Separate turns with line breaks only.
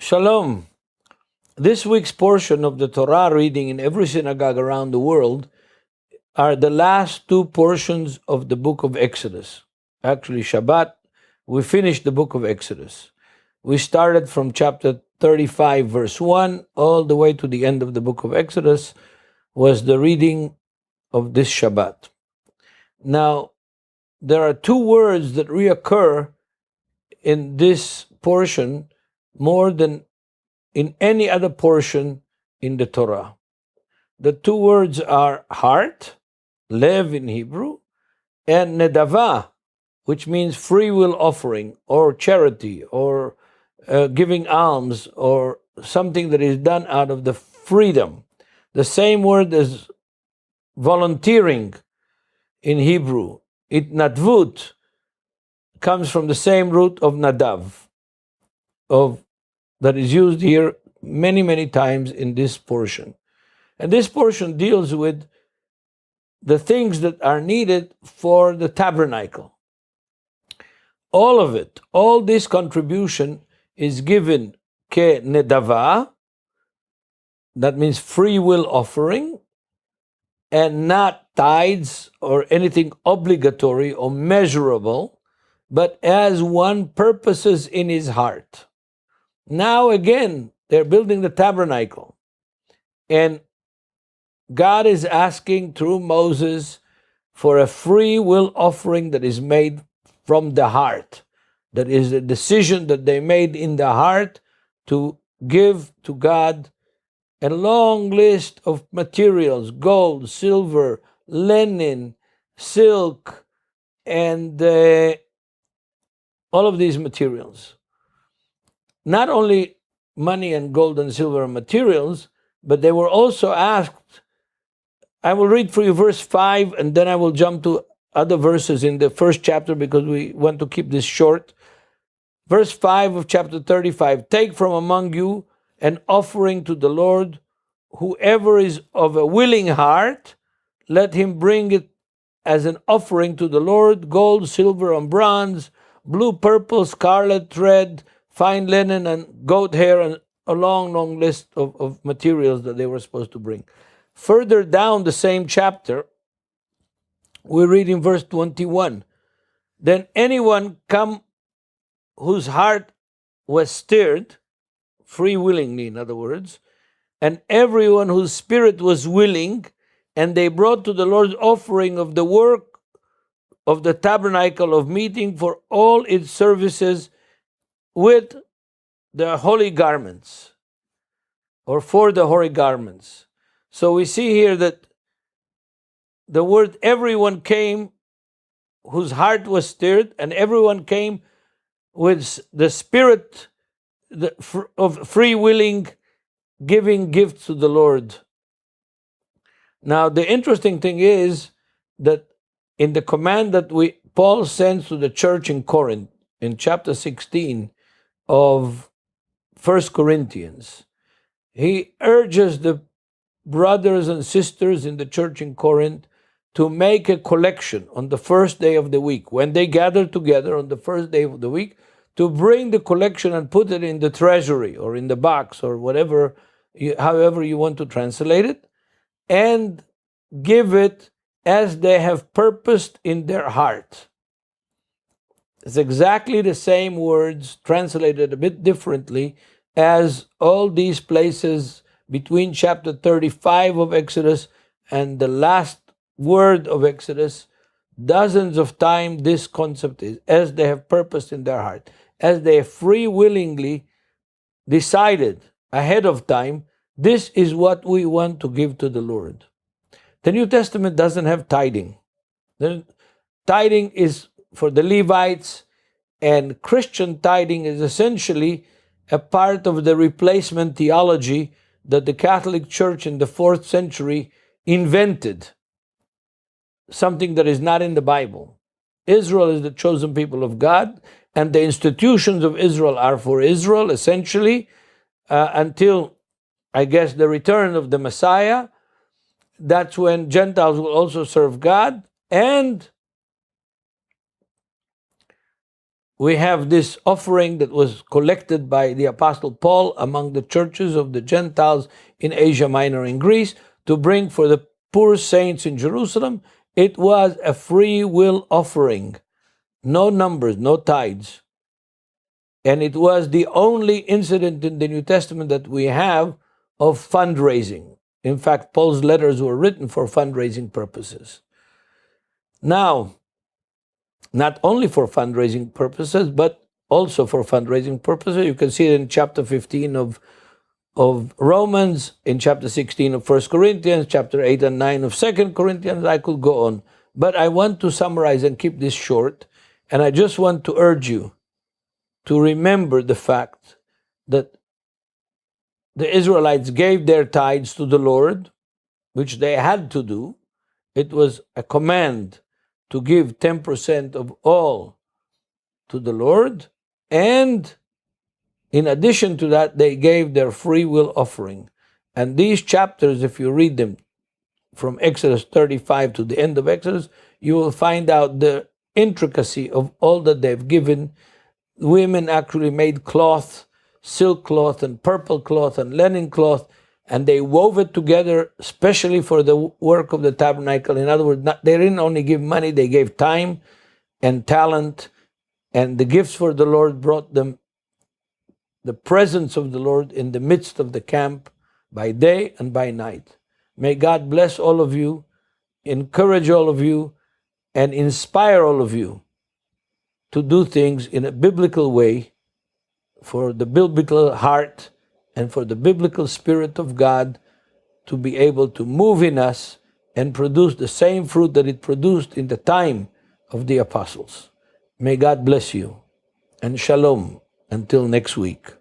Shalom. This week's portion of the Torah reading in every synagogue around the world are the last two portions of the book of Exodus. Actually, Shabbat, we finished the book of Exodus. We started from chapter 35, verse 1, all the way to the end of the book of Exodus was the reading of this Shabbat. Now, there are two words that reoccur in this portion more than in any other portion in the Torah. The two words are heart, lev in Hebrew, and Netivyah, which means free will offering or charity or giving alms or something that is done out of the freedom. The same word as volunteering in Hebrew. Itnatvut comes from the same root of nadav, that is used here many times in this portion. And this portion deals with the things that are needed for the tabernacle. All of it, all this contribution is given ke nedava, that means free will offering, and not tithes or anything obligatory or measurable, but as one purposes in his heart. Now again, they're building the tabernacle. And God is asking through Moses for a free will offering that is made from the heart. That is a decision that they made in the heart to give to God a long list of materials: gold, silver, linen, silk, and all of these materials. Not only money and gold and silver materials, but they were also asked. I will read for you verse 5, and then I will jump to other verses in the first chapter because we want to keep this short. Verse 5 of chapter 35, take from among you an offering to the Lord. Whoever is of a willing heart, let him bring it as an offering to the Lord: gold, silver, and bronze, blue, purple, scarlet, thread, fine linen, and goat hair, and a long list of materials that they were supposed to bring. Further down the same chapter, we read in verse 21, then anyone come whose heart was stirred, free willingly in other words, and everyone whose spirit was willing, and they brought to the Lord offering of the work of the tabernacle of meeting for all its services with the holy garments, or for the holy garments. So we see here that the word everyone came whose heart was stirred, and everyone came with the spirit of free willing giving gifts to the Lord. Now the interesting thing is that in the command that Paul sends to the church in Corinth in chapter 16 of 1 Corinthians, he urges the brothers and sisters in the church in Corinth to make a collection on the first day of the week, when they gather together on the first day of the week, to bring the collection and put it in the treasury or in the box or whatever, however you want to translate it, and give it as they have purposed in their heart. It's exactly the same words translated a bit differently as all these places between chapter 35 of Exodus and the last word of Exodus. Dozens of times this concept is as they have purposed in their heart, as they free willingly decided ahead of time, this is what we want to give to the Lord. The New Testament doesn't have tithing. The tithing is for the Levites, and Christian tithing is essentially a part of the replacement theology that the Catholic Church in the 4th century invented, something that is not in the Bible. Israel is the chosen people of God, and the institutions of Israel are for Israel, essentially, until, I guess, the return of the Messiah. That's when Gentiles will also serve God, and we have this offering that was collected by the Apostle Paul among the churches of the Gentiles in Asia Minor and Greece to bring for the poor saints in Jerusalem. It was a free will offering, no numbers, no tithes. And it was the only incident in the New Testament that we have of fundraising. In fact, Paul's letters were written for fundraising purposes. Now, not only for fundraising purposes, but also for fundraising purposes. You can see it in chapter 15 of Romans, in chapter 16 of 1 Corinthians, chapter 8 and 9 of 2 Corinthians. I could go on. But I want to summarize and keep this short. And I just want to urge you to remember the fact that the Israelites gave their tithes to the Lord, which they had to do. It was a command to give 10% of all to the Lord. And in addition to that, they gave their free will offering. And these chapters, if you read them from Exodus 35 to the end of Exodus, you will find out the intricacy of all that they've given. Women actually made cloth, silk cloth and purple cloth and linen cloth, and they wove it together especially for the work of the tabernacle. In other words, they didn't only give money, they gave time and talent, and the gifts for the Lord brought them the presence of the Lord in the midst of the camp by day and by night. May God bless all of you, encourage all of you, and inspire all of you to do things in a biblical way, for the biblical heart and for the biblical Spirit of God to be able to move in us and produce the same fruit that it produced in the time of the apostles. May God bless you, and shalom until next week.